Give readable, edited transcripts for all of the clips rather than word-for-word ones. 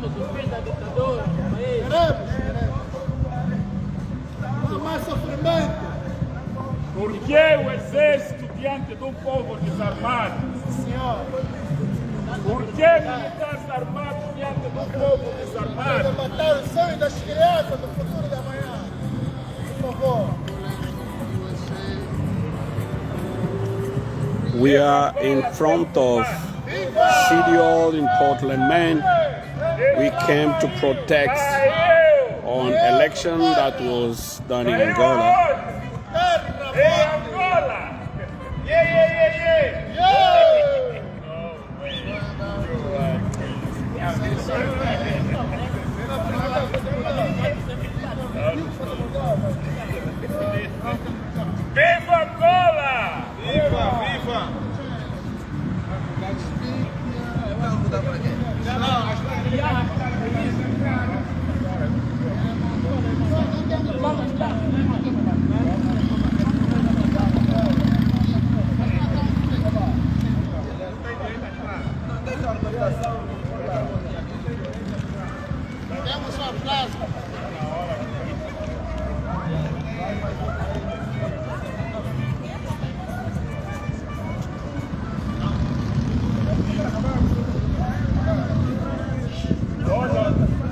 Queremos o fim da ditadura no país. Queremos. Não há mais sofrimento. Por que o exército diante de um povo desarmado? Senhor. Por que militares armados diante de um povo desarmado? Para matar o sonho das crianças do futuro da manhã. Por favor. We are in front of City Hall in Portland, Maine. We came to protest on election that was done in Angola. Angola! Yeah! Viva Angola! Viva! Temos uma plasma. Olha,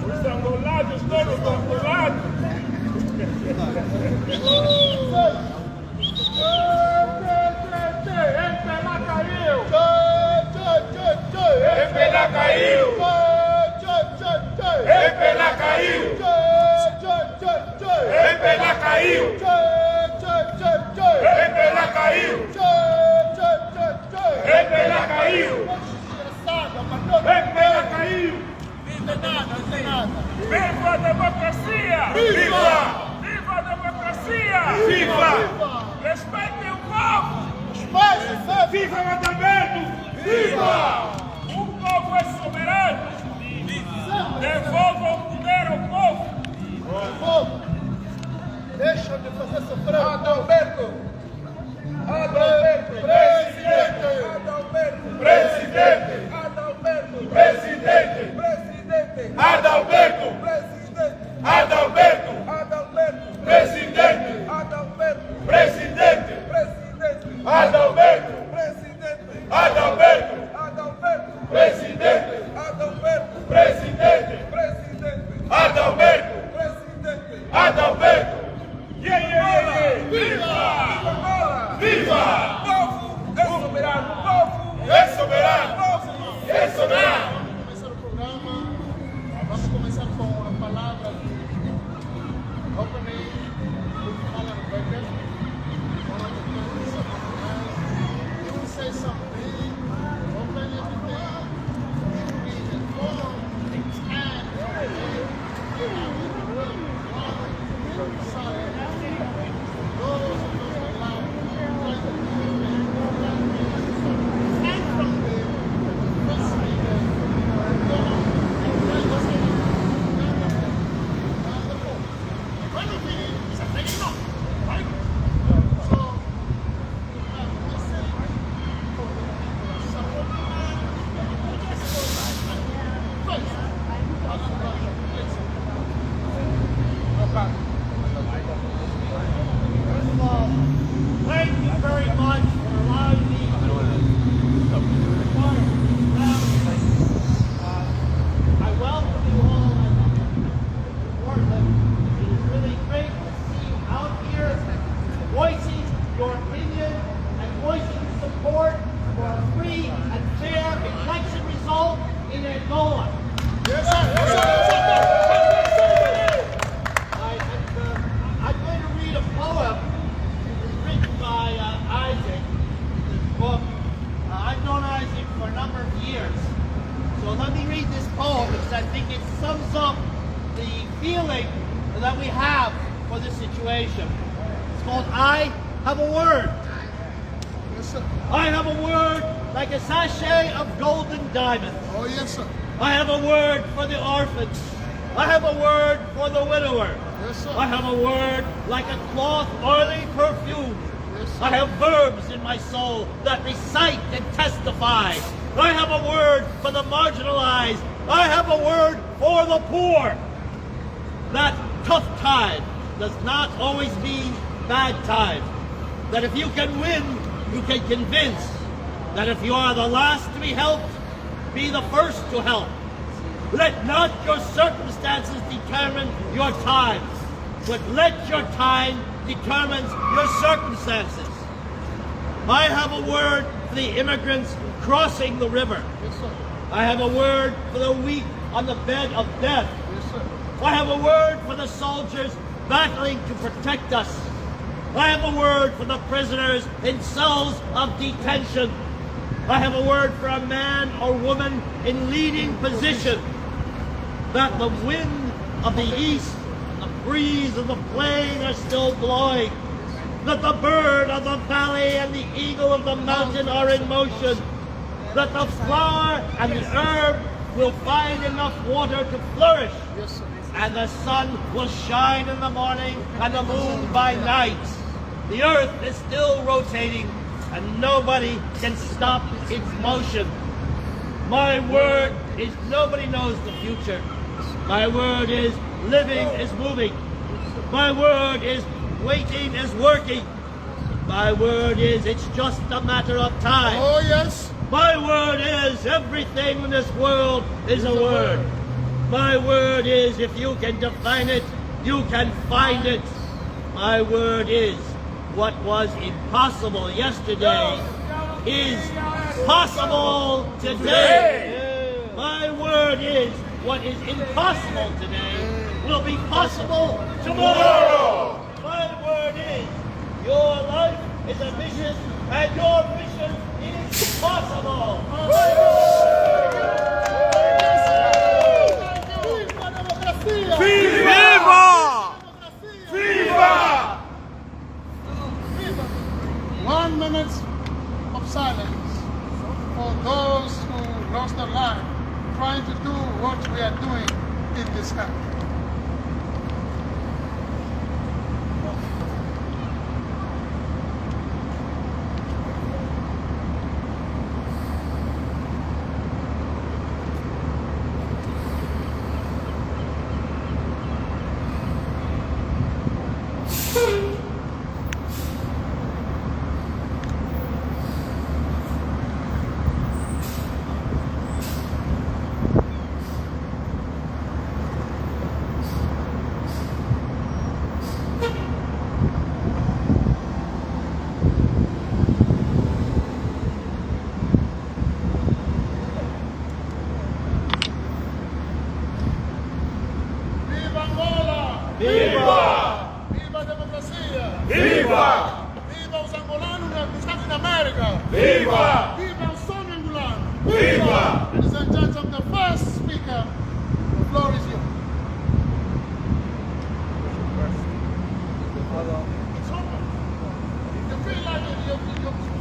os angolanos todos angolados. Viva a democracia! Viva! Viva a democracia! Viva! Respeitem o povo! Viva o Adalberto! Viva! O povo é soberano! Devolvam o poder ao povo! Deixa de fazer sofrer. Adalberto! Presidente! Adalberto! Presidente! Adalberto! Presidente! Presidente! Adalberto! Presidente! Adalberto! Adalberto! Presidente! Adalberto! Presidente! Presidente! Adalberto! Presidente! Adalberto! Adalberto! Presidente! Adalberto! Presidente! Presidente! Adalberto! Presidente! Adalberto! Yeah! Viva! Viva! Povo é soberano! Povo É soberano! Povo É soberano! Começar o programa, vamos começar com a palavra de opening, fala no Becker, you will say something, open everything, read and follow, Thank you very much for allowing me to be part of this rally. I welcome you all in Portland. It is really great to see you out here voicing your opinion and voicing support for a free and fair election result in Angola. I'm going to read a poem written by Isaac. This book. I've known Isaac for a number of years. So let me read this poem because I think it sums up the feeling that we have for this situation. It's called I Have a Word. I have a word like a sachet of golden diamonds. Oh, yes, sir. I have a word for the orphans. I have a word for the widower. Yes, sir. I have a word like a cloth oily perfume. Yes, sir. I have verbs in my soul that recite and testify. I have a word for the marginalized. I have a word for the poor. That tough time does not always mean bad time. That if you can win, you can convince. That if you are the last to be helped, be the first to help. Let not your circumstances determine your time, but let your time determine your circumstances. I have a word for the immigrants crossing the river. Yes, sir. I have a word for the weak on the bed of death. Yes, sir. I have a word for the soldiers battling to protect us. I have a word for the prisoners in cells of detention. I have a word for a man or woman in leading position. That the wind of the east, the breeze of the plain are still blowing. That the bird of the valley and the eagle of the mountain are in motion. That the flower and the herb will find enough water to flourish. Yes, sir. And the sun will shine in the morning and the moon by night. The earth is still rotating and nobody can stop its motion. My word is nobody knows the future. My word is living is moving. My word is waiting is working. My word is it's just a matter of time. Oh, yes. My word is everything in this world is a word. My word is if you can define it, you can find it. My word is what was impossible yesterday is possible today. My word is what is impossible today will be possible tomorrow. My word is your life is a mission and your mission is possible. Viva! Viva! 1 minute of silence for those who lost their life trying to do what we are doing in this country. Viva Angola! Viva! Viva a democracia! Viva! Viva os angolanos que estão na América! Viva! Viva o sonho angolano! Viva! Ladies and gentlemen, the first speaker, the floor is yours. It's open. If you feel like you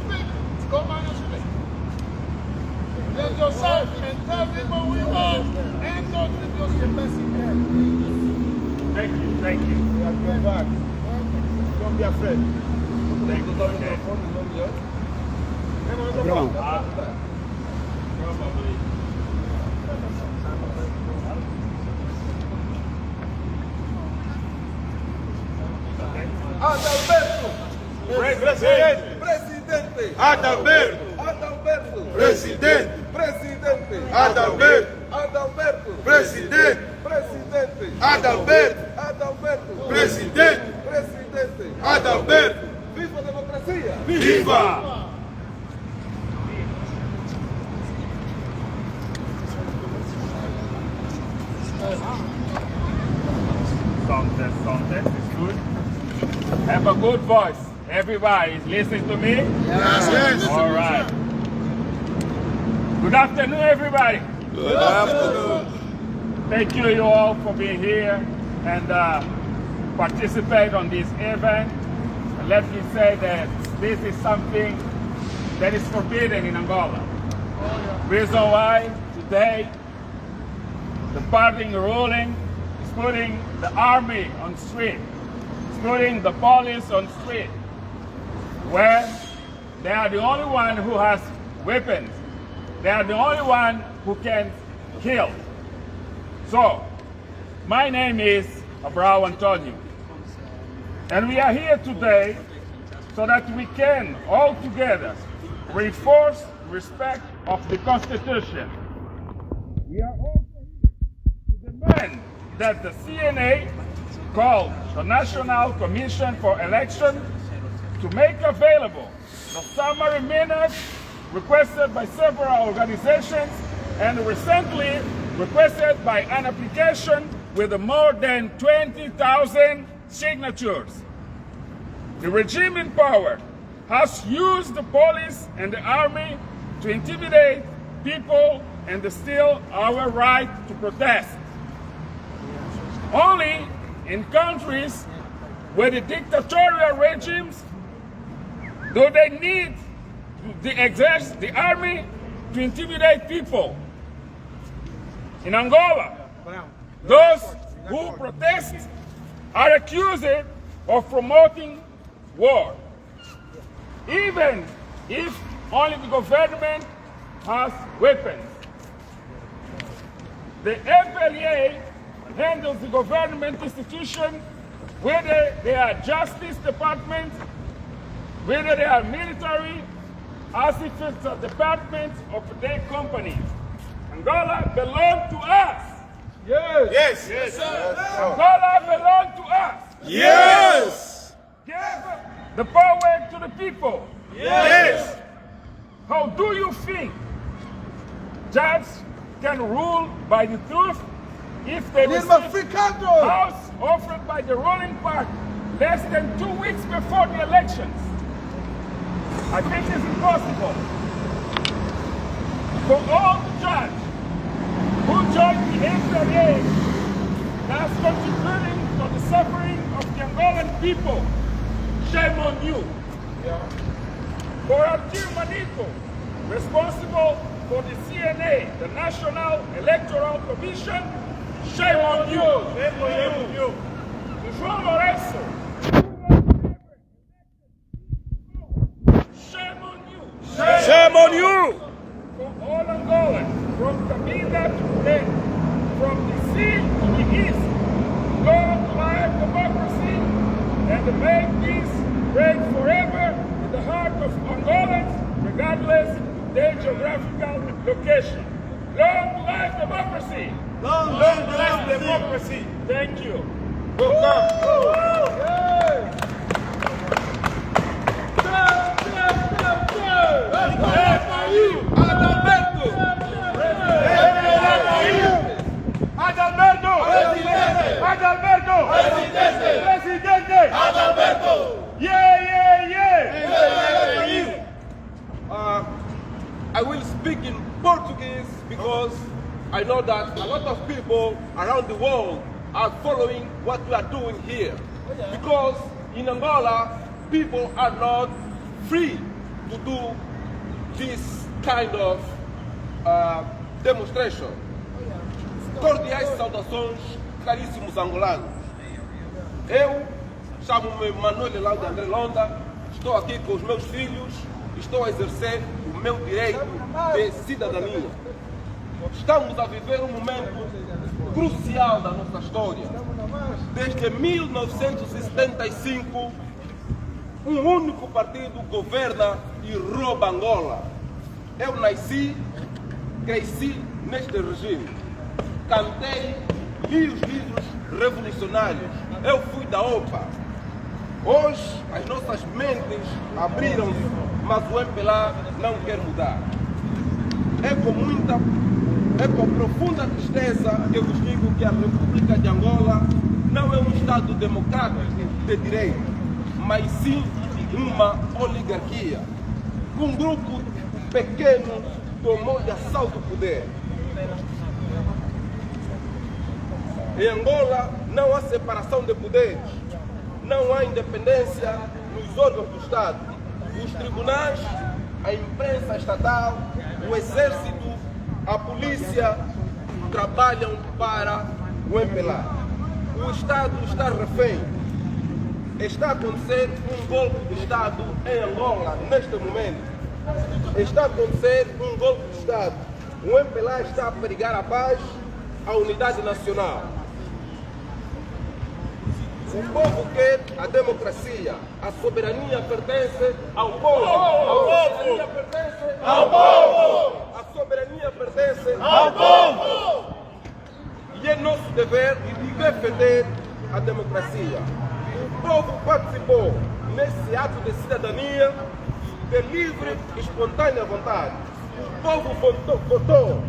speak, go on and speak. Let yourself and tell people who you are and not with your blessing. Thank you, thank you. Go back. Don't be afraid. Thank you. Okay. Gravando. Probably. Adalberto! Presidente! Presidente! Adalberto! Adalberto! Presidente! Presidente! Adalberto! Adalberto! Presidente! Presidente! Adalberto! Adalberto! Presidente! Presidente! Adalberto! Viva a democracia! Viva! Sound test is good. Have a good voice. Everybody is listening to me? Yes. All right. Good afternoon, everybody. Good afternoon. Thank you all for being here and participate on this event. And let me say that this is something that is forbidden in Angola. Reason why today the party ruling is putting the army on street, is putting the police on street, where they are the only one who has weapons they are the only one who can kill. So, my name is Abrao Antonio, and we are here today so that we can all together reinforce respect of the Constitution. We are also here to demand that the CNA call the National Commission for Election to make available the summary minutes requested by several organizations and recently requested by an application with more than 20,000 signatures. The regime in power has used the police and the army to intimidate people and steal our right to protest. Only in countries where the dictatorial regimes do they need the army to intimidate people. In Angola, those who protest are accused of promoting war, even if only the government has weapons. The FLA handles the government institution, whether they are justice department, whether they are military, as if it's a department of their company. Angola belongs to us. Yes. Yes. Yes, sir. Angola belongs to us. Yes. Give the power to the people. Yes. How do you think judges can rule by the truth if they Name receive Africano. house offered by the ruling party less than 2 weeks before the elections? I think it's impossible for all the judges who joined the FLA that's contributing to the suffering of the Angolan people. Shame on you. For Artur Manico, responsible for the CNA, the National Electoral Commission, shame on you. Shame on you. To João Lourenço, shame on you. Shame on you. For all Angolans, from Cabinda to Red, from the sea to the east, long live democracy and make peace reign forever in the heart of Angolans, regardless of their geographical location. Long live democracy! Long live democracy. Thank you. I will speak in Portuguese because I know that a lot of people around the world are following what we are doing here. Because in Angola, people are not free to do this kind of demonstration. Cordiais saudações, caríssimos angolanos. Eu chamo-me Manuel Laude André Londa, estou aqui com os meus filhos, estou a exercer o meu direito de cidadania. Estamos a viver um momento crucial da nossa história. Desde 1975, um único partido governa e rouba Angola. Eu nasci, cresci neste regime. Cantei, li os livros revolucionários. Eu fui da OPA. Hoje, as nossas mentes abriram-se, mas o MPLA não quer mudar. É com profunda tristeza que eu vos digo que a República de Angola não é um Estado democrático de direito, mas sim uma oligarquia. Um grupo pequeno tomou de assalto o poder. Em Angola não há separação de poderes, não há independência nos órgãos do Estado. Os tribunais, a imprensa estatal, o exército, a polícia trabalham para o MPLA. O Estado está refém. Está a acontecer um golpe de Estado em Angola neste momento. Está a acontecer um golpe de Estado. O MPLA está a perigar a paz, a unidade nacional. O povo quer a democracia. A soberania pertence ao povo. A soberania pertence ao povo. A soberania pertence ao povo. E é nosso dever defender a democracia. O povo participou nesse ato de cidadania de livre e espontânea vontade. O povo votou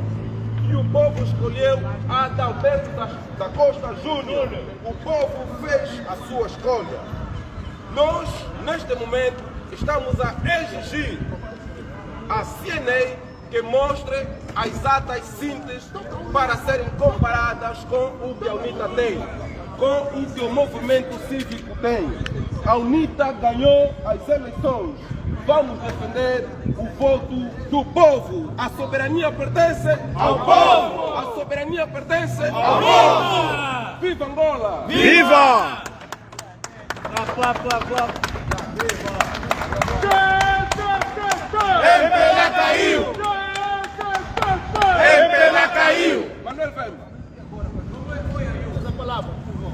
e o povo escolheu Adalberto da Costa Júnior. O povo fez a sua escolha. Nós, neste momento, estamos a exigir à CNA que mostre as atas sínteses para serem comparadas com o que a UNITA tem, com o que o movimento cívico tem. A UNITA ganhou as eleições. Vamos defender o voto do povo. A soberania pertence ao povo. A soberania pertence ao povo. Viva Angola! Viva! MPLA caiu! MPLA caiu! Manuel Vemba. Essa palavra, por favor.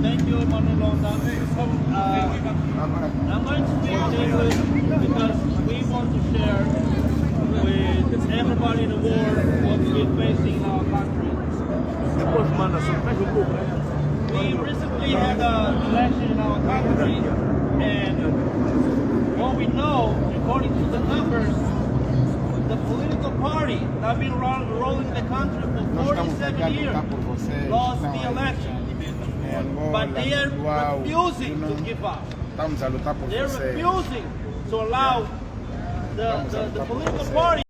Thank you, Manuel. I'm going to speak in English because we want to share with everybody in the world what we're facing in our country. We recently had an election in our country, and what we know, according to the numbers, the political party that have been rolling the country for 47 years lost the election. But they are refusing to give up. They're refusing to allow the political party,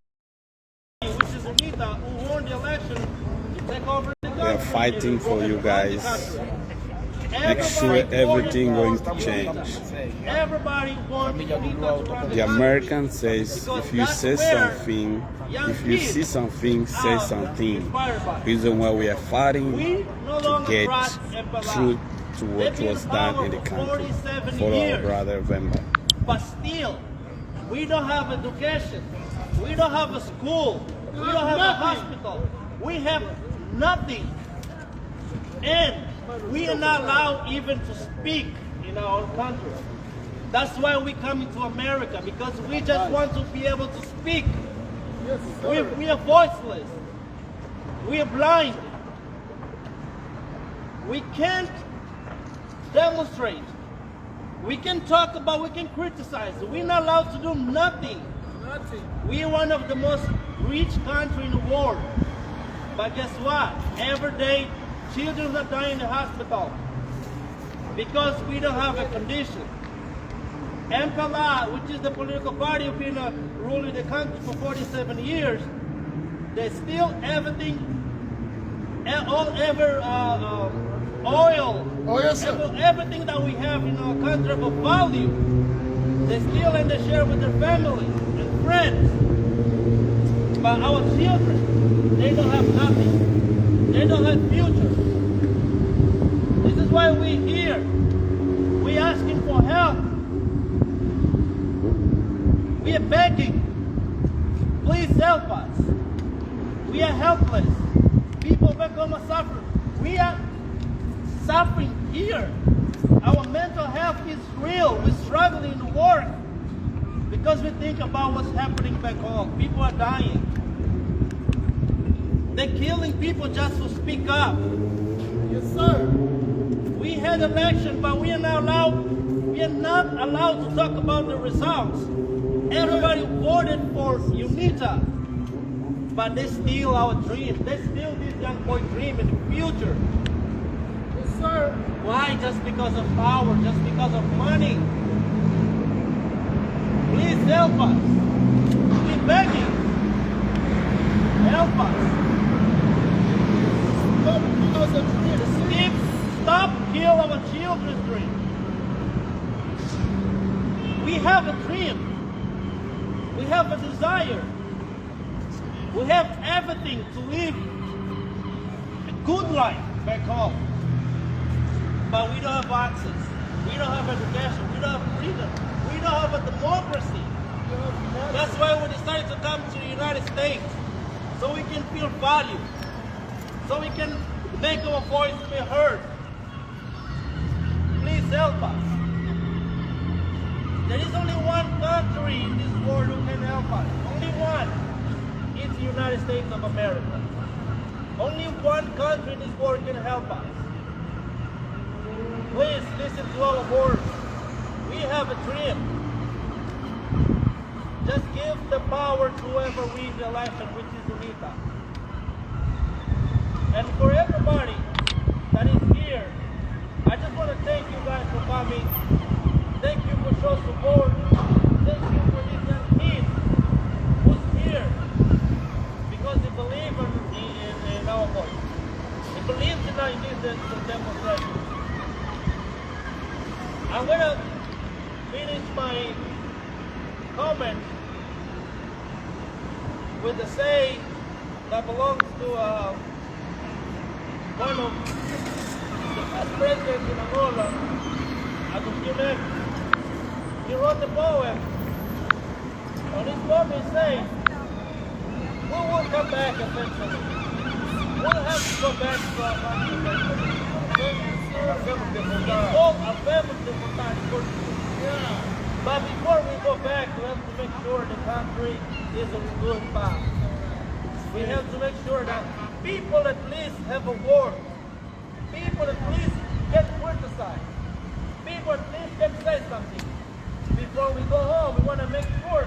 which is UNITA, who won the election, to take over the country. We are fighting for you guys. Make sure everything going to change. Everybody wants UNITA to run The American says if you say something, if you see something, say something. Reason why we are fighting to get truth to what was done in the country for our brother Vemba. But still, we don't have education. We don't have a school. We don't have a hospital. We have nothing. And we are not allowed even to speak in our own country. That's why we come into America, because we just want to be able to speak. We are voiceless. We are blind. We can't demonstrate. We can talk about, we can criticize. We're not allowed to do nothing. We are one of the most rich countries in the world. But guess what? Every day, children are dying in the hospital because we don't have a condition. MPLA, which is the political party who's been ruling the country for 47 years, they steal everything, oil, everything that we have in our country of value. They steal and they share with their family and friends. But our children, they don't have nothing. They don't have future. This is why we're here. We're asking for help. We are begging. Please help us. We are helpless. People back home are suffering. We are suffering here. Our mental health is real. We're struggling to work because we think about what's happening back home. People are dying. They're killing people just to speak up. Yes, sir. We had election, but we are not allowed to talk about the results. Everybody voted for UNITA, but they steal our dream. They steal this young boy dream in the future. Yes, sir. Why? Just because of power, just because of money. Please help us. We're begging. Help us. Stop kill our children's dream. We have a dream. We have a desire. We have everything to live a good life back home. But we don't have access. We don't have education. We don't have freedom. We don't have a democracy. That's why we decided to come to the United States, so we can feel valued, so we can make our voice be heard. Please help us. There is only one country in this world who can help us. Only one. It's the United States of America. Only one country in this world can help us. Please listen to all of us. We have a dream. Just give the power to whoever wins the election, which is UNITA. And for everybody that is here, I just want to thank you guys for coming. Thank you for showing support. Thank you for this young kid who's here because they believe in our voice. They believe in this demonstration. I'm going to finish my comment with a saying that belongs to one of the first presidents in Angola, Agostinho. He wrote a poem. On his poem he says, we will come back eventually. We'll have to go back to our country eventually. It's called a family vontade. But before we go back, we have to make sure the country is on a good path. We have to make sure that people at least have a word. People at least get criticized. People at least can say something. Before we go home, we want to make sure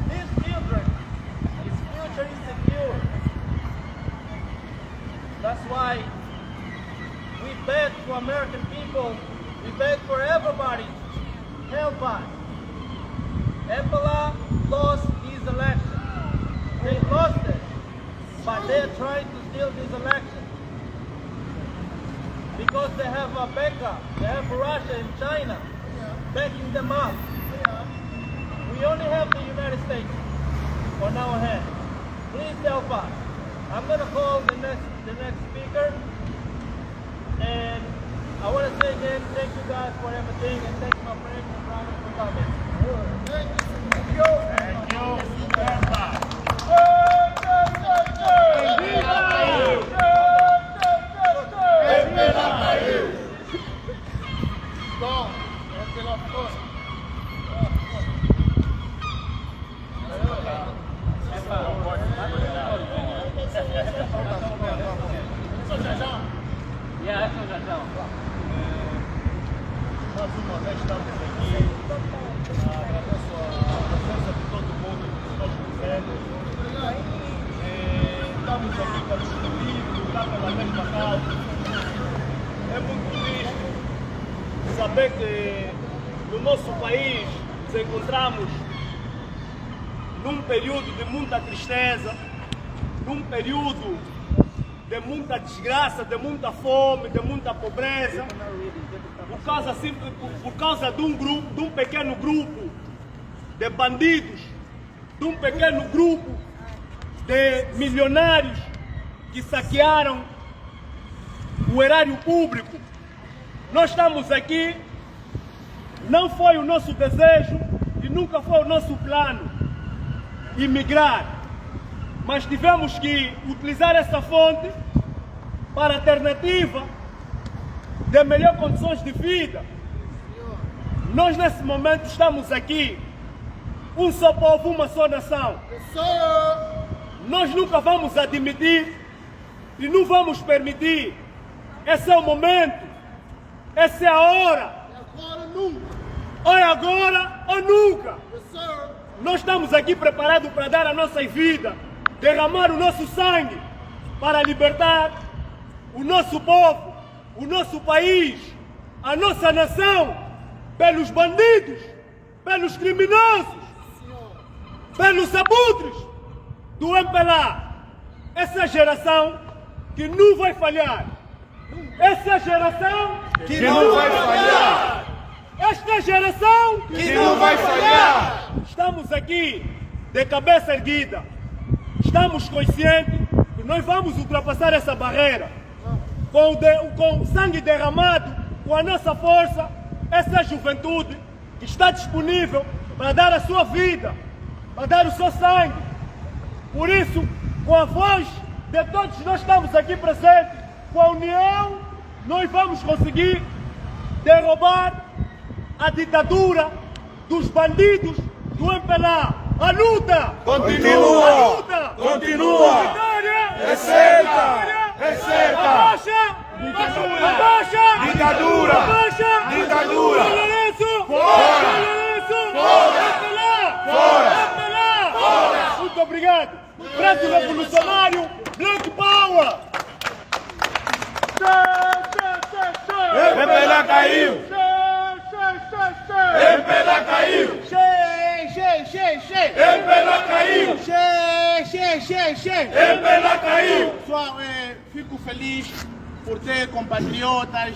these children, his future is secure. That's why we beg to American people, we beg for everybody, help us. Ebola lost his election. They lost it, but they're trying to steal this election. Because they have a backup. They have Russia and China backing them up. We only have the United States on our hand. Please help us. I'm going to call the next speaker. And I want to say again, thank you guys for everything, and thank my friends and brothers for coming. Thank you. Thank you very much. Mais uma vez estamos aqui. Agradeço a presença de todo mundo que nos recebe. Estamos aqui para discutir, lutar pela mesma causa. É muito triste saber que no nosso país nos encontramos num período de muita tristeza, num período de muita desgraça, de muita fome, de muita pobreza, por causa de um pequeno grupo de bandidos, de um pequeno grupo de milionários que saquearam o erário público. Nós estamos aqui, não foi o nosso desejo e nunca foi o nosso plano imigrar, mas tivemos que utilizar essa fonte para alternativa de melhores condições de vida. Nós nesse momento estamos aqui, um só povo, uma só nação. Nós nunca vamos admitir e não vamos permitir. Esse é o momento, essa é a hora. Ou é agora ou nunca. Nós estamos aqui preparados para dar a nossa vida, derramar o nosso sangue para libertar o nosso povo, o nosso país, a nossa nação, pelos bandidos, pelos criminosos, pelos abutres do MPLA. Essa é a geração que não vai falhar. Essa é a geração que não vai falhar. esta geração que não vai falhar. Estamos aqui de cabeça erguida. Estamos conscientes que nós vamos ultrapassar essa barreira. Com sangue derramado, com a nossa força, essa juventude que está disponível para dar a sua vida, para dar o seu sangue. Por isso, com a voz de todos nós estamos aqui presentes, com a união, nós vamos conseguir derrubar a ditadura dos bandidos do MPLA. A luta Continua! A luta Continua! A vitória É certa! A É certa! Abaixa! Ditadura! Abaixa! Ditadura! Abaixa! Ditadura! Lourenço! Fora! Lourenço! Fora! MPLA! Fora! MPLA! Fora! Muito obrigado! Braço revolucionário! Black Power! MPLA caiu! MPLA caiu! MPLA caiu! MPLA caiu! Pessoal, fico feliz por ter compatriotas,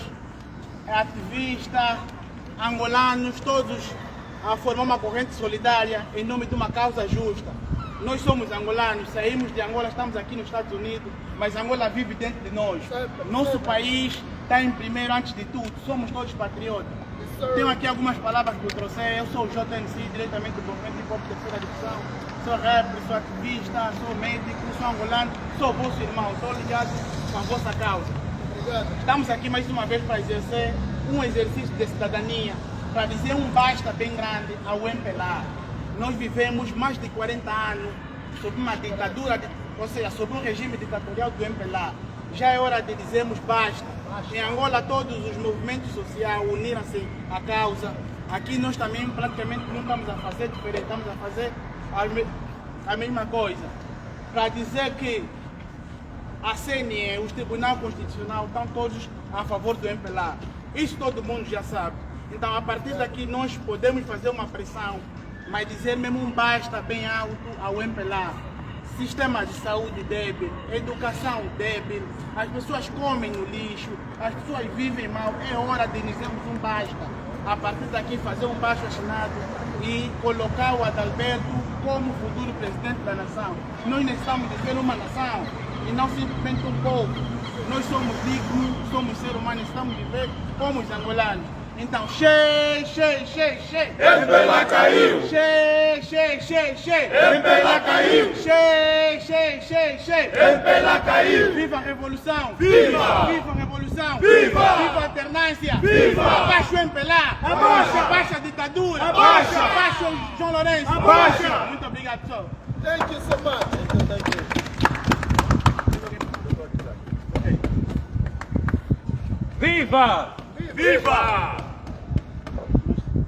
ativistas, angolanos, todos a formar uma corrente solidária em nome de uma causa justa. Nós somos angolanos, saímos de Angola, estamos aqui nos Estados Unidos, mas Angola vive dentro de nós. Nosso país está em primeiro antes de tudo, somos todos patriotas. Tenho aqui algumas palavras que eu trouxe. Eu sou o JNC, diretamente do movimento hip hop terceira divisão. Sou rapper, sou ativista, sou médico, sou angolano, sou vosso irmão, estou ligado com a vossa causa. Estamos aqui mais uma vez para exercer um exercício de cidadania, para dizer um basta bem grande ao MPLA. Nós vivemos mais de 40 anos sob uma ditadura, ou seja, sob um regime ditatorial do MPLA. Já é hora de dizermos basta. Em Angola todos os movimentos sociais uniram-se à causa. Aqui nós também praticamente não estamos a fazer diferente, estamos a fazer a mesma coisa. Para dizer que a CNE, o Tribunal Constitucional estão todos a favor do MPLA. Isso todo mundo já sabe. Então a partir daqui nós podemos fazer uma pressão, mas dizer mesmo um basta bem alto ao MPLA. Sistema de saúde débil, educação débil, as pessoas comem no lixo, as pessoas vivem mal, é hora de dizermos um basta. A partir daqui fazer um baixo assinado e colocar o Adalberto como futuro presidente da nação. Nós necessitamos de ser uma nação e não simplesmente um povo. Nós somos dignos, somos seres humanos, estamos viver como os angolanos. Então, MPLA caiu! MPLA caiu! MPLA caiu! Viva a revolução! Viva! Viva a revolução! Viva! Viva a alternância! Viva! Abaixo o MPLA! Abaixa a ditadura! Abaixa! Abaixa o João Lourenço! Abaixa! Muito obrigado, pessoal! Thank you so much. Thank you. Viva! Viva!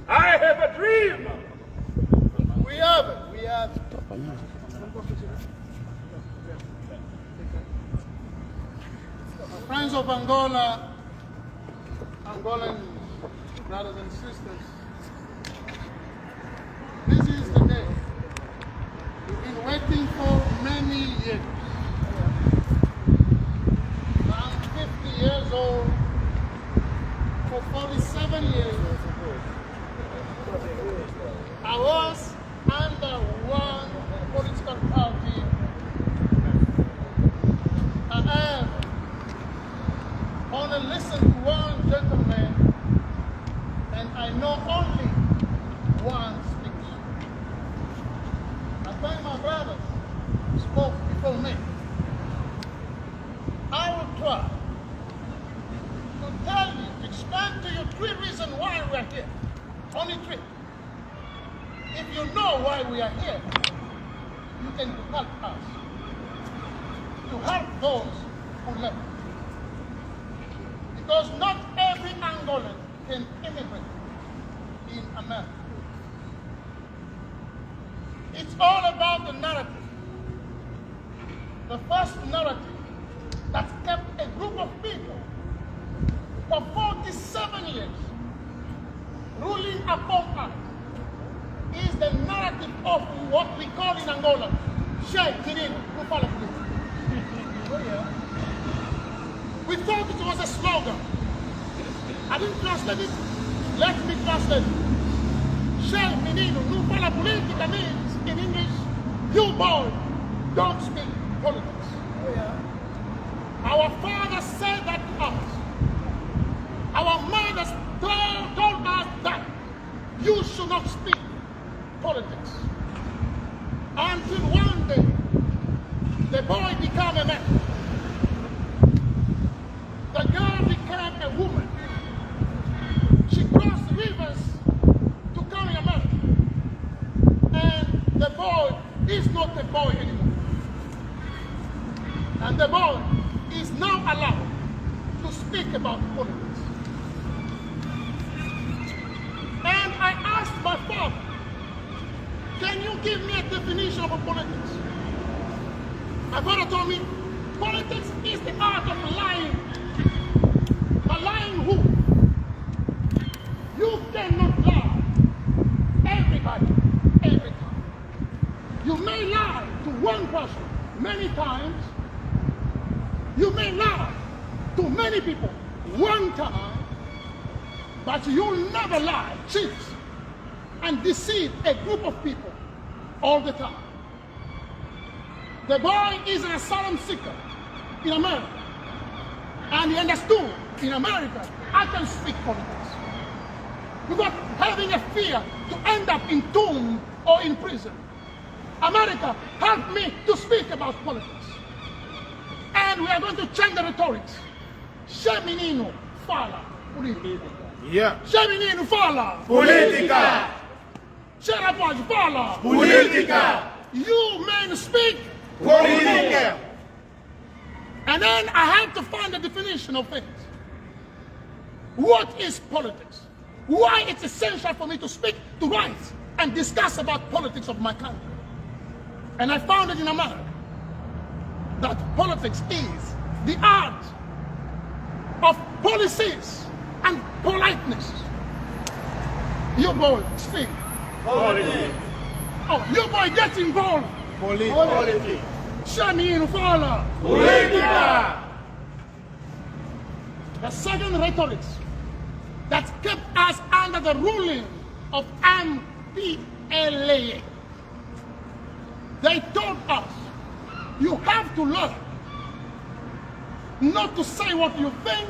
I have a dream! We have it. We have it. Friends of Angola, Angolan brothers and sisters, this is the day we've been waiting for many years. I'm 50 years old. For 47 years, I was under one political party. I have only listened to one gentleman, and I know only one speech. I thank my brothers who spoke before me. I will try to tell you, explain to you 3 reasons why we are here. Only 3. If you know why we are here, you can help us to help those who left. Because not every Angolan can immigrate in America. It's all about the narrative. The first narrative that kept a group of people for 47 years ruling upon us is the narrative of what we call in Angola, we thought it was a slogan. I didn't translate it Let me translate. Shall menino, não fala política means in English, you boy, don't speak politics. Our father said that to us. Our mothers told us that you should not speak politics. Until one day, the boy became a man. The girl became a woman. She crossed rivers to come in America. And the boy is not a boy anymore. And the boy is now allowed to speak about politics. And I asked my father, can you give me a definition of politics? My father told me, politics is the art of lying. But lying who? You cannot lie. Everybody, every time. You may lie to one person many times. You may lie to many people one time, but you'll never lie, cheat, and deceive a group of people all the time. The boy is an asylum seeker in America, and he understood in America I can speak politics without having a fear to end up in tomb or in prison. America helped me to speak about politics. And we are going to change the rhetorics. Che menino fala politica. Yeah. Che menino fala Politica. Che rapaz fala Politica. You men speak. Politica. And then I have to find the definition of things. What is politics? Why it's essential for me to speak, to write, and discuss about politics of my country. And I found it in America. That politics is the art of policies and politeness. You boy, speak. Politics. Oh, you boy, get involved. Politics. Che menino fala. Politica. The second rhetorics that kept us under the ruling of MPLA. They told us, you have to learn not to say what you think,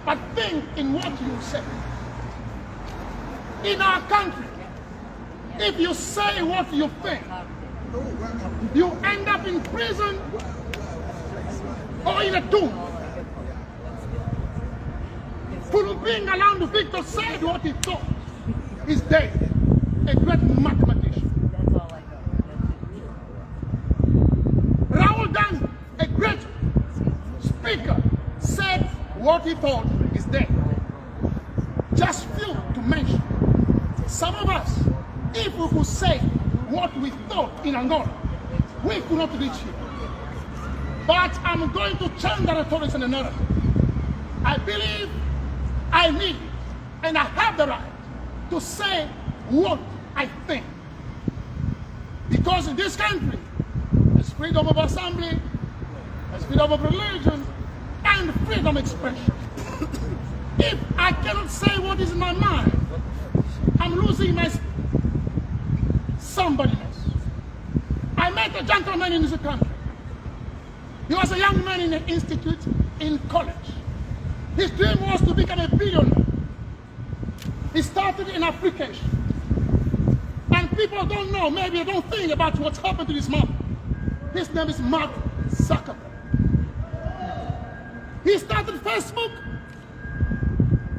but think in what you say. In our country, if you say what you think, you end up in prison or in a tomb. Fulbing Alan Victor said what he thought. He's dead, a great mathematician. Raoul Dan, a great speaker, said what he thought is dead. Just few to mention. Some of us, if we could say what we thought in Angola, we could not reach here. But I'm going to change the rhetoric and the narrative. I believe I need and I have the right to say what I think. Because in this country, there's freedom of assembly, there's freedom of religion, and freedom of expression. If I cannot say what is in my mind, I'm losing my somebodyness. I met a gentleman in this country. He was a young man in an institute in college. His dream was to become a billionaire. He started an application. And people don't know, maybe they don't think about what's happened to this man. His name is Mark Zuckerberg. He started Facebook,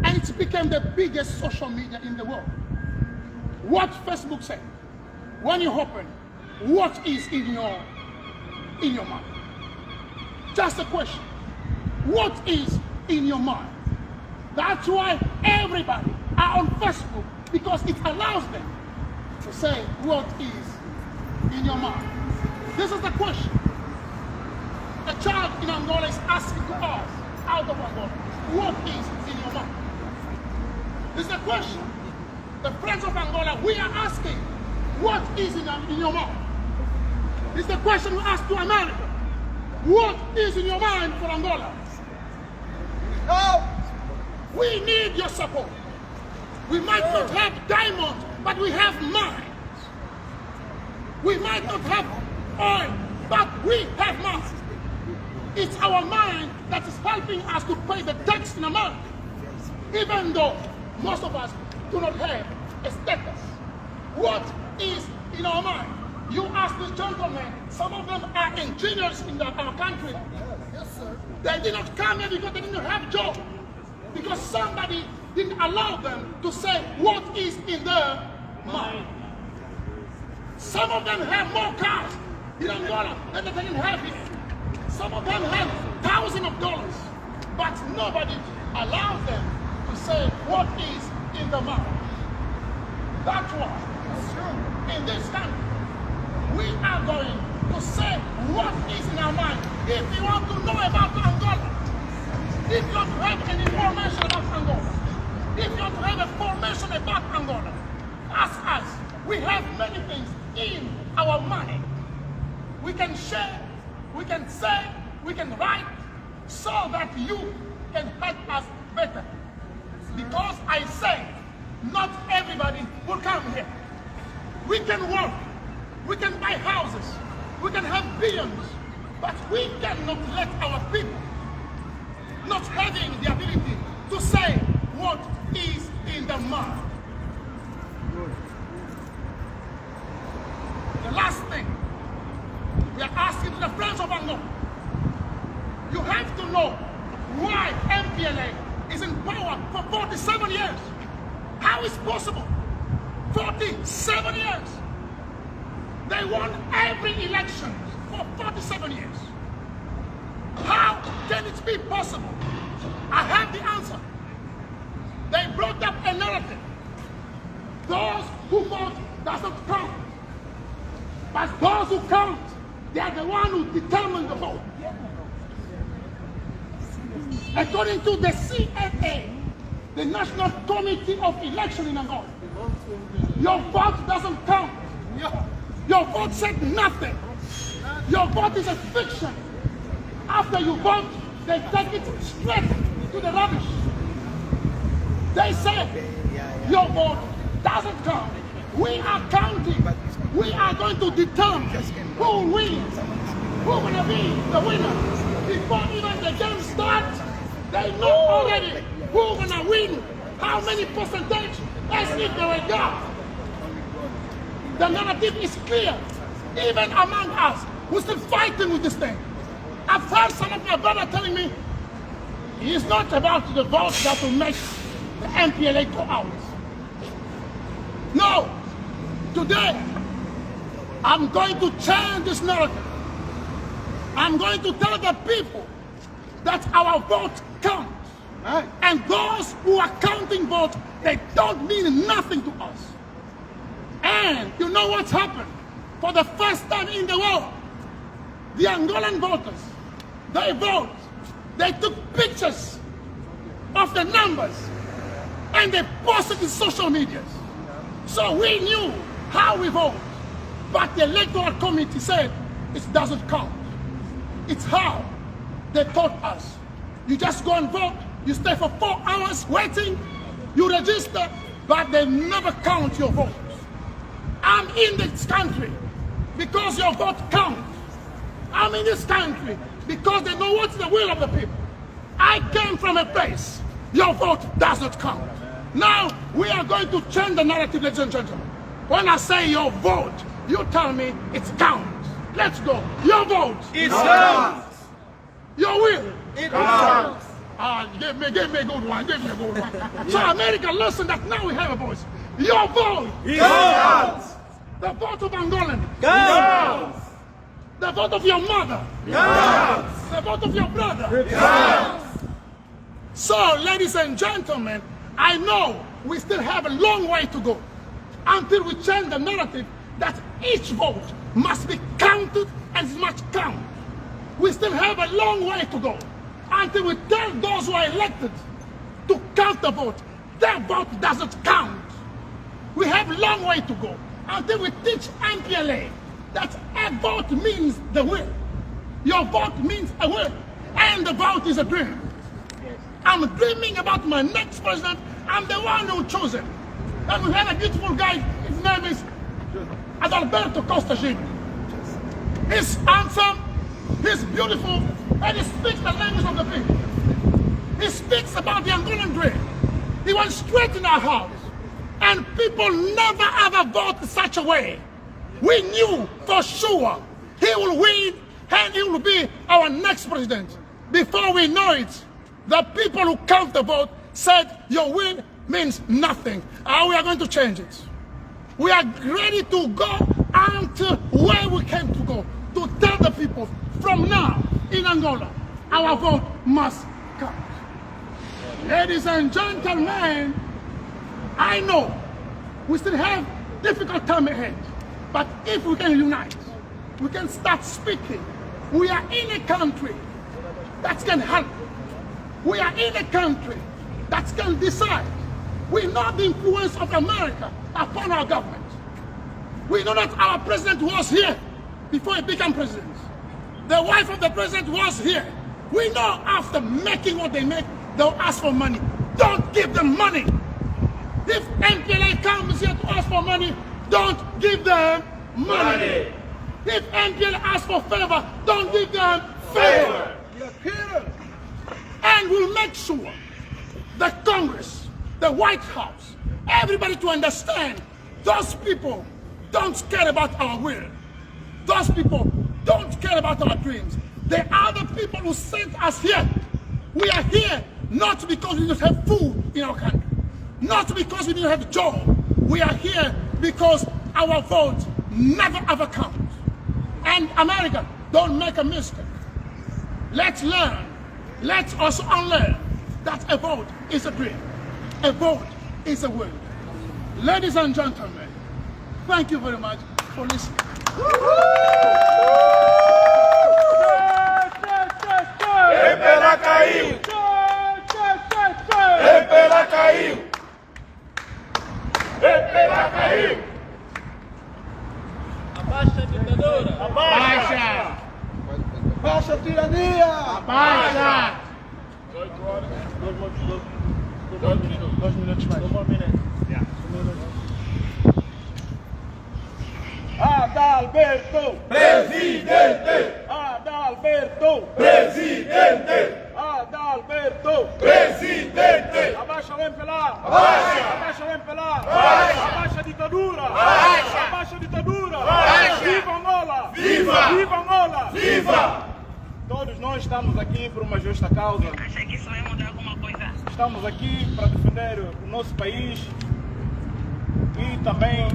and it became the biggest social media in the world. What Facebook said, when you open, what is in your mind? Just a question. What is in your mind? That's why everybody are on Facebook, because it allows them to say what is in your mind. This is the question. A child in Angola is asking to us, out of Angola, what is in your mind? This is the question. The friends of Angola, we are asking, what is in your mind? This is the question we ask to America. What is in your mind for Angola? No. We need your support. We might not have diamonds, but we have mines. We might not have oil, but we have mines. It's our mind that is helping us to pay the tax in America, even though most of us do not have a status. What is in our mind? You ask these gentlemen, some of them are engineers in our country. Yes, sir. They did not come here because they didn't have a job. Because somebody didn't allow them to say what is in their mind. Some of them have more cars in Angola than they didn't have here. Some of them have thousands of dollars, but nobody allows them to say what is in the mind. That's why in this country we are going to say what is in our mind. If you want to know about Angola, if you want to have any information about Angola, if you want to have information about Angola, ask us. We have many things in our mind. We can share, we can say, we can write, so that you can help us better. Because I say, not everybody will come here. We can work, we can buy houses, we can have billions, but we cannot let our people not having the ability to say what is in the mind. The last thing we are asking to the friends of Angola, you have to know why MPLA is in power for 47 years. How is it possible? 47 years. They won every election for 47 years. How can it be possible? I have the answer. They brought up a narrative. Those who vote doesn't count. But those who count, they are the ones who determine the vote. According to the CNA, the National Committee of Election in Angola, your vote doesn't count. Your vote said nothing. Your vote is a fiction. After you vote, they take it straight to the rubbish. They say your vote doesn't count. We are counting. We are going to determine who wins, who's going to be the winner. Before even the game starts, they know already who's going to win, how many percentage, as if they were God. The narrative is clear, even among us. We're still fighting with this thing. I've heard some of my brothers telling me, it's not about the vote that will make the MPLA go out. No, today, I'm going to change this narrative. I'm going to tell the people that our vote counts. And those who are counting votes, they don't mean nothing to us. And you know what's happened? For the first time in the world, the Angolan voters, they vote. They took pictures of the numbers and they posted in social media. So we knew how we vote. But the electoral committee said it doesn't count. It's how they taught us. You just go and vote, you stay for 4 hours waiting, you register, but they never count your vote. I'm in this country because your vote counts. I'm in this country because they know what's the will of the people. I came from a place, your vote doesn't count. Now we are going to change the narrative, ladies and gentlemen. When I say your vote, you tell me it counts. Let's go. Your vote. It counts. Your will. It counts. Give me a good one. Give me a good one. So America, listen, that now we have a voice. Your vote. It counts. The vote of Angolan. Counts. The vote of your mother. Counts. The vote of your brother. It counts. So, ladies and gentlemen, I know we still have a long way to go until we change the narrative that each vote must be counted and must count. We still have a long way to go until we tell those who are elected to count the vote. Their vote doesn't count. We have a long way to go until we teach MPLA that a vote means the will. Your vote means a will, and the vote is a dream. I'm dreaming about my next president. I'm the one who chose him. And we have a beautiful guy, his name is Adalberto Costa Gil. He's handsome, he's beautiful, and he speaks the language of the people. He speaks about the Angolan dream. He went straight in our house. And people never ever vote in such a way. We knew for sure he will win and he will be our next president. Before we know it, the people who count the vote said your win means nothing. And we are going to change it. We are ready to go until where we came to go. To tell the people from now in Angola, our vote must count. Ladies and gentlemen, I know we still have difficult time ahead, but if we can unite, we can start speaking. We are in a country that can help. We are in a country that can decide. We know the influence of America upon our government. We know that our president was here before he became president. The wife of the president was here. We know after making what they make, they'll ask for money. Don't give them money. If MPLA comes here to ask for money, don't give them money. If MPLA asks for favor, don't give them favor. And we'll make sure the Congress, the White House, everybody to understand those people don't care about our will. Those people don't care about our dreams. They are the people who sent us here. We are here not because we don't have food in our country. Not because we didn't have a job. We are here because our vote never ever counts. And America, don't make a mistake. Let's learn. Let's also unlearn that a vote is a dream. A vote is a will. Ladies and gentlemen, thank you very much for listening. Abaixa a ditadura! Abaixa! Baixa a tirania! Abaixa! 2 minutos mais. 1 minuto. Adalberto! Presidente! Adalberto! Presidente! Adalberto! Presidente! Abaixa o MPLA! Abaixa! Abaixa o MPLA! Abaixa! Abaixa a ditadura! Abaixa! Abaixa a ditadura! Abaixa! Viva Angola! Viva! Viva Angola! Viva! Todos nós estamos aqui por uma justa causa. Acha que isso vai mudar alguma coisa? Estamos aqui para defender o nosso país e também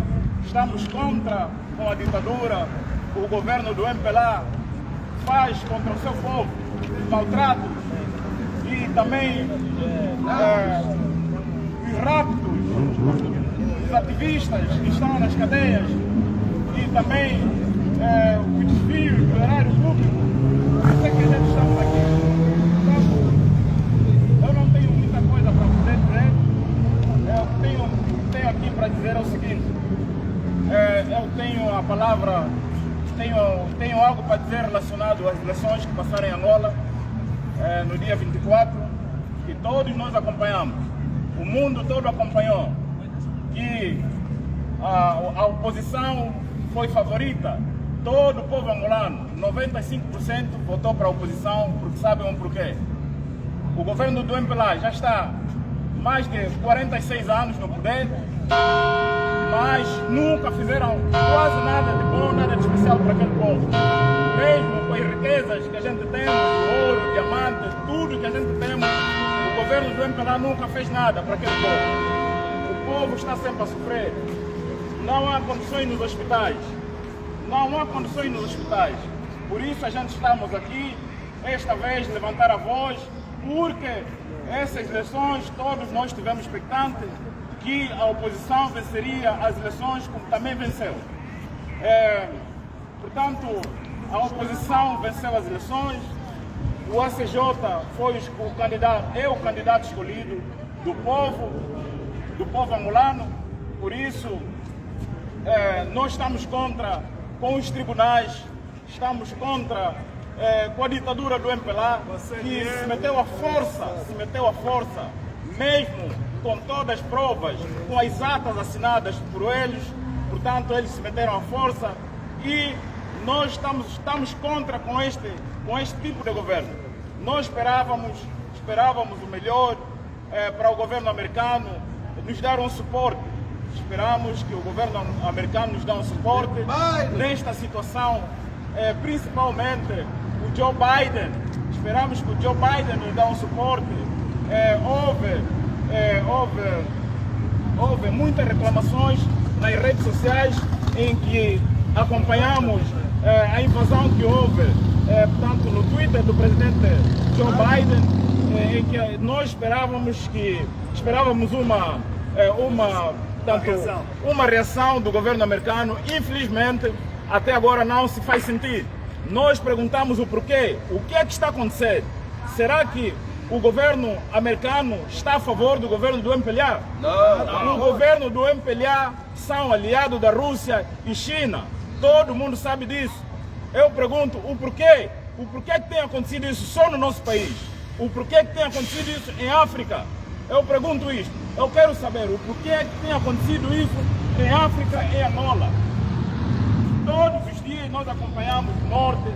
estamos contra com a ditadura o governo do MPLA faz contra o seu povo, maltrato e também os raptos dos ativistas que estão nas cadeias e também o desvio do erário público. Por isso é que a gente estamos aqui. Eu não tenho muita coisa para poder dizer. Eu tenho aqui para dizer é o seguinte. Eu tenho a palavra, tenho algo para dizer relacionado às eleições que passaram em Angola no dia 24, que todos nós acompanhamos. O mundo todo acompanhou que a oposição foi favorita. Todo o povo angolano, 95% votou para a oposição, porque sabem o porquê. O governo do MPLA já está mais de 46 anos no poder, mas nunca fizeram quase nada de bom, nada de especial para aquele povo. Mesmo com as riquezas que a gente tem, ouro, diamantes, tudo que a gente tem, o governo do MPLA nunca fez nada para aquele povo. O povo está sempre a sofrer. Não há condições nos hospitais. Não há condições nos hospitais. Por isso a gente estamos aqui, esta vez, levantar a voz, porque essas eleições todos nós estivemos expectantes que a oposição venceria as eleições como também venceu. Portanto, a oposição venceu as eleições, o ACJ foi o candidato escolhido do povo angolano, por isso nós estamos contra com os tribunais, estamos contra com a ditadura do MPLA, que se meteu à força, mesmo com todas as provas, com as atas assinadas por eles. Portanto, eles se meteram à força e nós estamos contra com este tipo de governo. Nós esperávamos o melhor para o governo americano nos dar um suporte. Esperamos que o governo americano nos dê um suporte nesta situação, principalmente o Joe Biden. Esperamos que o Joe Biden nos dê um suporte. Houve muitas reclamações nas redes sociais em que acompanhamos a invasão que houve, portanto, no Twitter do presidente Joe Biden, em que nós esperávamos uma reação do governo americano. Infelizmente, até agora não se faz sentir. Nós perguntamos o porquê, o que é que está acontecendo? Será que o governo americano está a favor do governo do MPLA? Não. O governo do MPLA são aliados da Rússia e China. Todo mundo sabe disso. Eu pergunto o porquê. O porquê que tem acontecido isso só no nosso país? O porquê que tem acontecido isso em África? Eu pergunto isto. Eu quero saber o porquê que tem acontecido isso em África e Angola. Todos os dias nós acompanhamos mortes,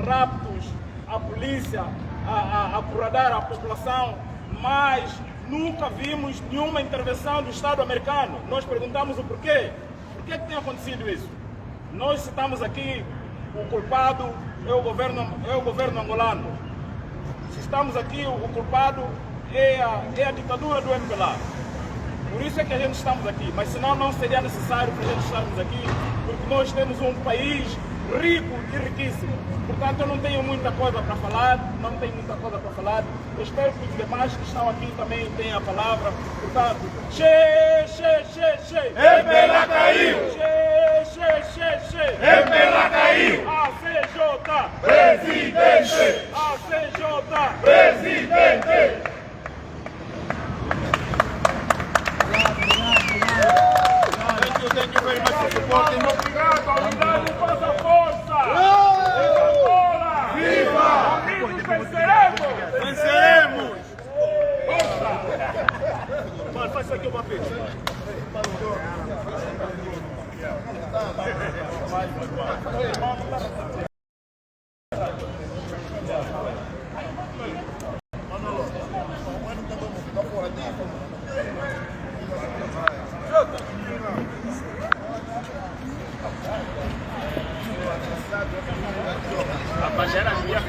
raptos, a polícia a apurar a população, mas nunca vimos nenhuma intervenção do Estado americano. Nós perguntamos o porquê. Por que tem acontecido isso? Nós citamos aqui o culpado é o governo angolano. Se estamos aqui, o culpado é a ditadura do MPLA. Por isso é que a gente estamos aqui, mas senão não seria necessário para a gente estarmos aqui, porque nós temos um país rico e riquíssimo. Portanto, eu não tenho muita coisa para falar, Eu espero que os demais que estão aqui também tenham a palavra. Portanto, MPLA caiu! MPLA caiu! ACJ! Presidente! ACJ! Presidente! Thank you very much for supporting. Obrigado, a unidade faz a força! Viva! Amigos, venceremos! Venceremos! Força! Mano, faz isso aqui uma vez. Rapaziada, minha